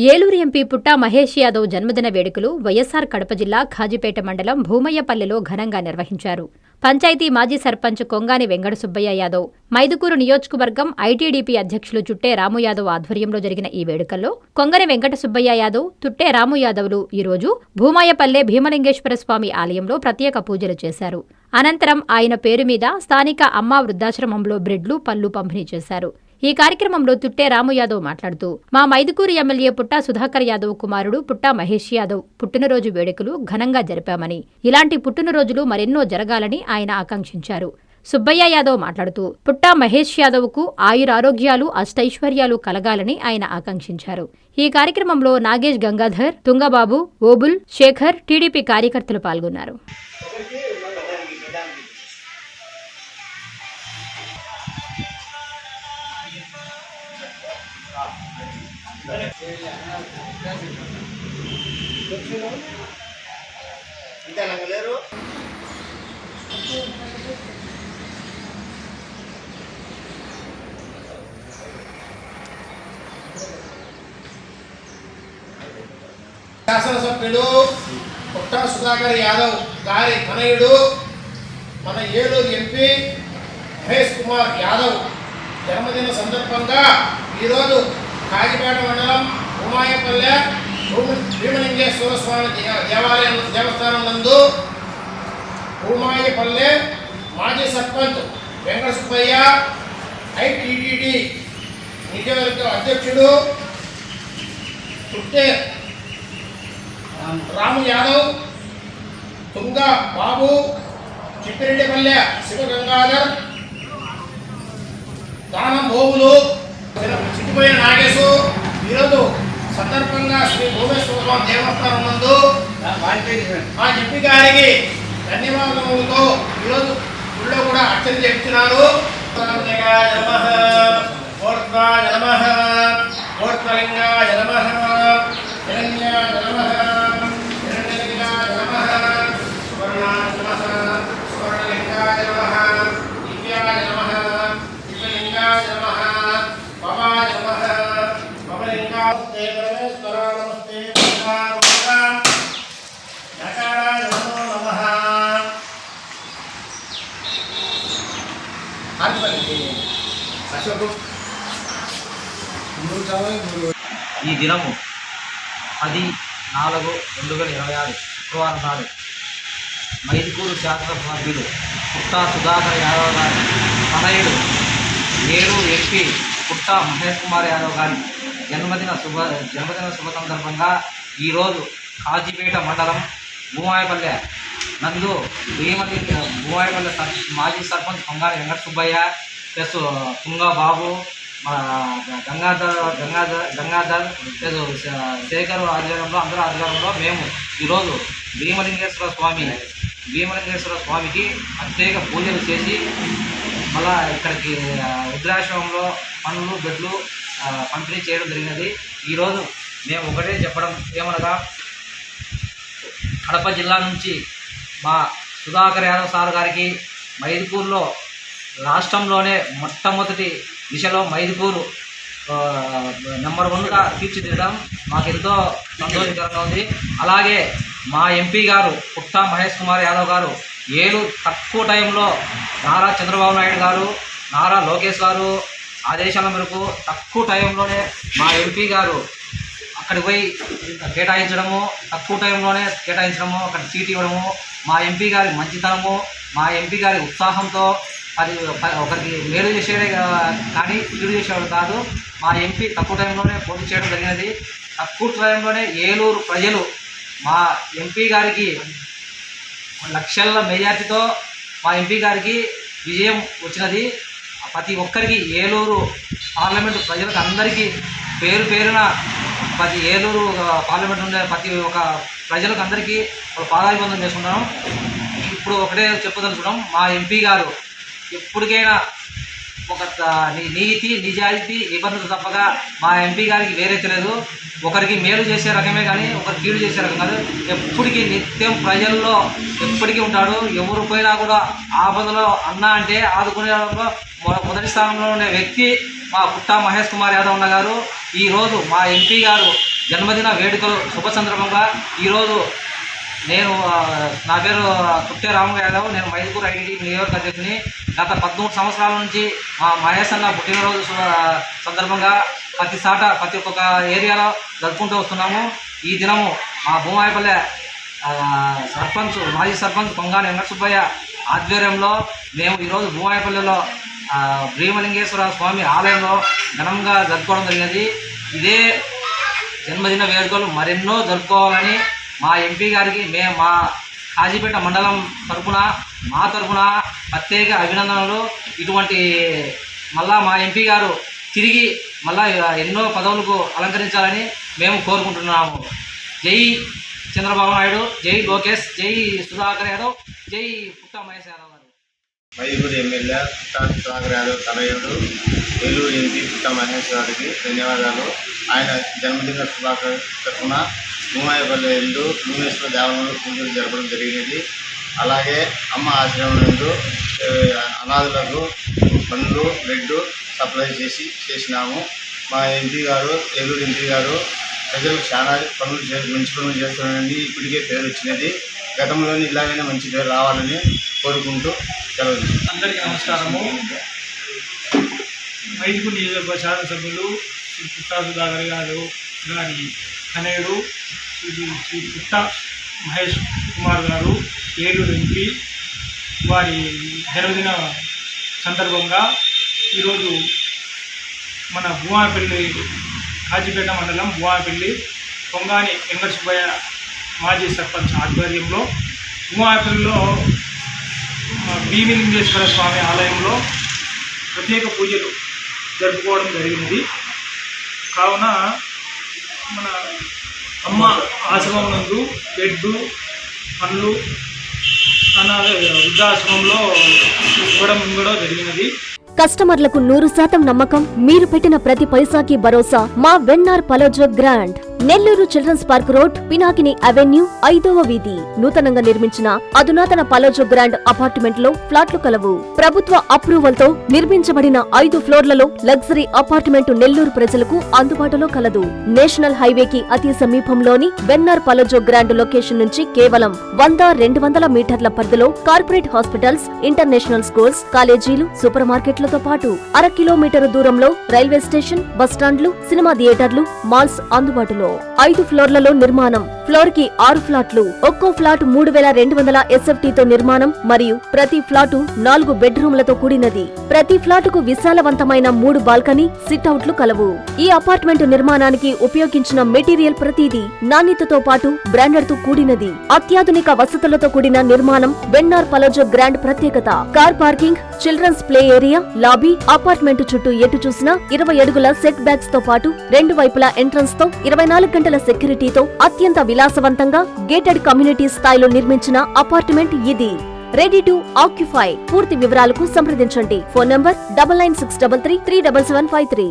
Eluru MP పుట్టా మహేష్ యాదవ్ జన్మదిన వేడుకలు వైఎస్సార్ కడప జిల్లా ఖాజీపేట మండలం భూమయ్యపల్లెలో ఘనంగా నిర్వహించారు. పంచాయతీ మాజీ సర్పంచ్ కొంగాని వెంకట సుబ్బయ్య యాదవ్, మైదుకూరు నియోజకవర్గం ఐటీడీపీ అధ్యక్షులు చుట్టే రాము యాదవ్ ఆధ్వర్యంలో జరిగిన ఈ వేడుకల్లో కొంగని వెంకట సుబ్బయ్య యాదవ్, తుట్టే రాము యాదవ్లు ఈరోజు భూమయ్యపల్లె భీమలింగేశ్వర స్వామి ఆలయంలో ప్రత్యేక పూజలు చేశారు. అనంతరం ఆయన పేరు మీద స్థానిక అమ్మా వృద్ధాశ్రమంలో బ్రెడ్లు, పళ్లు పంపిణీ చేశారు. ఈ కార్యక్రమంలో తుట్టే రాము యాదవ్ మాట్లాడుతూ, మా మైదుకూరు ఎమ్మెల్యే పుట్టా సుధాకర్ యాదవ్ కుమారుడు పుట్టా మహేష్ యాదవ్ పుట్టినరోజు వేడుకలు ఘనంగా జరిపామని, ఇలాంటి పుట్టినరోజులు మరెన్నో జరగాలని ఆయన ఆకాంక్షించారు. సుబ్బయ్య యాదవ్ మాట్లాడుతూ, పుట్టా మహేష్ యాదవ్కు ఆయురారోగ్యాలు, అష్టైశ్వర్యాలు కలగాలని ఆయన ఆకాంక్షించారు. ఈ కార్యక్రమంలో నాగేష్ గంగాధర్, తుంగబాబు, ఓబుల్, శేఖర్, టీడీపీ కార్యకర్తలు పాల్గొన్నారు. శాసనసభ్యుడు పుట్టా సుధాకర్ యాదవ్ గారి తనయుడు మన ఏలూరు ఎంపీ మహేష్ కుమార్ యాదవ్ జన్మదిన సందర్భంగా ఈరోజు ఖాజీపేట మండలం భూమాయపల్లె భీమలింగేశ్వర స్వామి దేవస్థానం నందు భూమాయపల్లె మాజీ సర్పంచ్ వెంకట సుబ్బయ్య, ఐటీడీడీ నియోజకవర్గ అధ్యక్షుడు చుట్టే రాము యాదవ్, తుంగ బాబు, చిప్పిరెడ్డిపల్లె శివగంగాధర్, దానం భోగులు, చిట్టిపోయిన నాగేశు ఈరోజు సందర్భంగా శ్రీ భూమేశ్వర స్వామి దేవస్థానం నందు ఆ ఎంపీ గారికి ధన్యవాదములతో ఈరోజు గుళ్ళో కూడా అర్చన చేస్తున్నారు. ఈ దినము 10/4/2026 శుక్రవారం నాడు మైదుకూరు శాసనసభ్యులు పుట్టా సుధాకర్ యాదవ్ గారి తనయుడు ఏలూరు ఎంపీ పుట్టా మహేష్ కుమార్ యాదవ్ గారి జన్మదిన శుభ సందర్భంగా ఈరోజు ఖాజీపేట మండలం భూమాయపల్లె నందు భూమాయపల్లె మాజీ సర్పంచ్ కొంగాని వెంకట సుబ్బయ్య ప్లస్ తుంగా బాబు, గంగాధర్ శేఖర్ ఆధ్వర్యంలో అందరూ ఆధ్వర్యంలో మేము ఈరోజు భీమలింగేశ్వర స్వామికి ప్రత్యేక పూజలు చేసి మళ్ళా ఇక్కడికి వృద్ధాశ్రమంలో పండ్లు, బెడ్లు పంపిణీ చేయడం జరిగినది. ఈరోజు మేము ఒకటే చెప్పడం ఏమనగా, కడప జిల్లా నుంచి మా సుధాకర్ యాదవ్ సార్ గారికి మైదుకూరులో రాష్ట్రంలోనే మొట్టమొదటి దిశలో మైదుకూరు నెంబర్ 1గా తీర్చిదిద్దడం మాకెంతో సంతోషకరంగా ఉంది. అలాగే మా ఎంపీ గారు పుట్టా మహేష్ కుమార్ యాదవ్ గారు ఏలూరు తక్కువ టైంలో నారా చంద్రబాబు నాయుడు గారు, నారా లోకేష్ గారు ఆదేశాల మేరకు తక్కువ టైంలోనే మా ఎంపీ గారు అక్కడికి పోయి కేటాయించడము, తక్కువ టైంలోనే కేటాయించడము, అక్కడ సీట్ ఇవ్వడము, మా ఎంపీ గారి మంచితనము, మా ఎంపీ గారి ఉత్సాహంతో అది ఒకరికి మేలు చేసేదే కానీ కీడు చేసేవాడు కాదు. మా ఎంపీ తక్కువ టైంలోనే పోటీ చేయడం జరిగినది. తక్కువ టైంలోనే ఏలూరు ప్రజలు మా ఎంపీ గారికి లక్షల మెజార్టీతో మా ఎంపీ గారికి విజయం వచ్చినది. ప్రతి ఒక్కరికి ఏలూరు పార్లమెంటు ప్రజలకు అందరికీ పేరున ఏలూరు పార్లమెంట్ ఉండే ప్రతి ఒక్క ప్రజలకు అందరికీ పాదాభివందనం చేసుకుంటాం. ఇప్పుడు ఒకటే చెప్పదలుచుకున్నాం, మా ఎంపీ గారు ఎప్పటికైనా ఒక నీతి నిజాయితీ నిబంధనలు తప్పగా మా ఎంపీ గారికి వేరే తెలియదు. ఒకరికి మేలు చేసే రకమే కానీ ఒకరికి కీడు చేసే రకం కాదు. ఎప్పటికీ నిత్యం ప్రజల్లో ఎప్పటికీ ఉంటాడు. ఎవరు పోయినా కూడా ఆపదలో అన్న అంటే ఆదుకునే మొదటి స్థానంలో ఉండే వ్యక్తి మా పుట్టా మహేష్ కుమార్ యాదవ్ అన్న గారు. ఈరోజు మా ఎంపీ గారు జన్మదిన వేడుకలు శుభ సందర్భంగా ఈరోజు నేను నా పేరు కుట్టే రాము యాదవ్. నేను మైదుకూరు ఐటీడీ నియోజక అధ్యక్షుని. గత 13 సంవత్సరాల నుంచి మా మహేష్ అన్న పుట్టినరోజు సందర్భంగా ప్రతి ఒక్క ఏరియాలో జరుపుకుంటూ వస్తున్నాము. ఈ దినము మా భూమాయపల్లె మాజీ సర్పంచ్ కొంగాని వెంకటసుబ్బయ్య ఆధ్వర్యంలో మేము ఈరోజు భూమాయపల్లెలో భీమలింగేశ్వర స్వామి ఆలయంలో ఘనంగా జరుపుకోవడం జరిగినది. ఇదే జన్మదిన వేడుకలు మరెన్నో జరుపుకోవాలని మా ఎంపీ గారికి మా కాజీపేట మండలం మా తరఫున ప్రత్యేక అభినందనలు. ఇటువంటి మళ్ళా మా ఎంపీ గారు తిరిగి మళ్ళా ఎన్నో పదవులకు అలంకరించాలని మేము కోరుకుంటున్నాము. జై చంద్రబాబు నాయుడు, జై లోకేష్, జై సుధాకర్ యాదవ్, జై పుట్ట మహేష్ యాదవ్ గారు. మైదుకూరు ఎమ్మెల్యే పుట్ట సుధాకర్ యాదవ్ తనయుడు, ఏలూరు ఎంపీ పుట్ట మహేష్ గారికి ధన్యవాదాలు. ఆయన జన్మదిన శుభాకాంక్షల తరఫున భూమాయపల్లి ఇల్లు భూమేశ్వర దేవాలయంలో పూజలు జరపడం జరిగినది. అలాగే అమ్మ ఆశ్రమం నందు అనాథులకు పండ్లు బ్రెడ్ సప్లై చేసినాము. మా ఎంపీ గారు, ఏలూరు ఎంపీ గారు ప్రజలకు చాలా మంచి పనులు చేస్తున్నారని ఇప్పటికే పేరు వచ్చినది. గతంలోని ఇలాగైనా మంచి పేరు రావాలని కోరుకుంటూ సెలవు. అందరికీ నమస్కారము. మైదుకూరు నియోజకవర్గ శాసనసభ్యులు శ్రీ పుట్ట సుధాకర్ గారు గారి తనయుడు శ్రీ పుట్ట మహేష్ కుమార్ గారు, ఏలూరు ఎంపీ, వారి జన్మదిన సందర్భంగా ఈరోజు మన భూమాపల్లి కాజీపేట మండలం భూమాపల్లి కొంగాని వెంకటసుబ్బయ్య మాజీ సర్పంచ్ ఆధ్వర్యంలో భూమాపల్లిలో భీమలింగేశ్వర స్వామి ఆలయంలో ప్రత్యేక పూజలు జరుపుకోవడం జరిగినది. కావున మన అమ్మ ఆశ్రమం నందు బెడ్డు పండ్లు వృద్ధాశ్రమంలో ఇవ్వడం జరిగినది. కస్టమర్లకు 100% నమ్మకం, మీరు పెట్టిన ప్రతి పైసాకి భరోసా. మా వెన్నార్ పలోజో grand, Nellore children's park road, Pinakini avenue, 5వ వీధి. నూతనంగా నిర్మించిన అధునాతన పలోజో గ్రాండ్ అపార్ట్మెంట్ లో ఫ్లాట్లు కలవు. ప్రభుత్వ అప్రూవల్ తో నిర్మించబడిన 5 ఫ్లోర్లలో లగ్జరీ అపార్ట్మెంట్ నెల్లూరు ప్రజలకు అందుబాటులో కలదు. నేషనల్ హైవేకి అతి సమీపంలోని వెన్నార్ పలోజో గ్రాండ్ లొకేషన్ నుంచి కేవలం 100-200 మీటర్ల పరిధిలో కార్పొరేట్ హాస్పిటల్స్, ఇంటర్నేషనల్ స్కూల్స్, కాలేజీలు, సూపర్ మార్కెట్లతో పాటు 1/2 కిలోమీటర్ దూరంలో రైల్వే స్టేషన్, బస్టాండ్లు, సినిమా థియేటర్లు, మాల్స్ అందుబాటులో. 5 ఫ్లోర్లలో నిర్మాణం. ఫ్లోర్ కి 6 ఫ్లాట్లు. ఒక్కో ఫ్లాట్ 3200 SFT తో నిర్మాణం మరియు ప్రతి ఫ్లాటు 4 బెడ్రూమ్లతో కూడినది. ప్రతి ఫ్లాటుకు విశాలవంతమైన 3 బాల్కనీ, సిట్అవుట్లు కలవు. ఈ అపార్ట్మెంట్ నిర్మాణానికి ఉపయోగించిన మెటీరియల్ ప్రతిదీ నాణ్యతతో పాటు బ్రాండెడ్ తో కూడినది. అత్యాధునిక వసతులతో కూడిన నిర్మాణం వెన్నార్ పలోజో గ్రాండ్ ప్రత్యేకత. Car parking, children's play area, lobby, apartment చుట్టూ ఎటు చూసినా 20 అడుగుల సెట్ బ్యాక్స్ తో పాటు 2 వైపులా ఎంట్రన్స్ తో 24 గంటల సెక్యూరిటీతో అత్యంత విలాసవంతంగా గేటెడ్ కమ్యూనిటీ స్థాయిలో నిర్మించిన అపార్ట్మెంట్ ఇది. Ready to occupy. పూర్తి వివరాలకు సంప్రదించండి. Phone number 9963337753.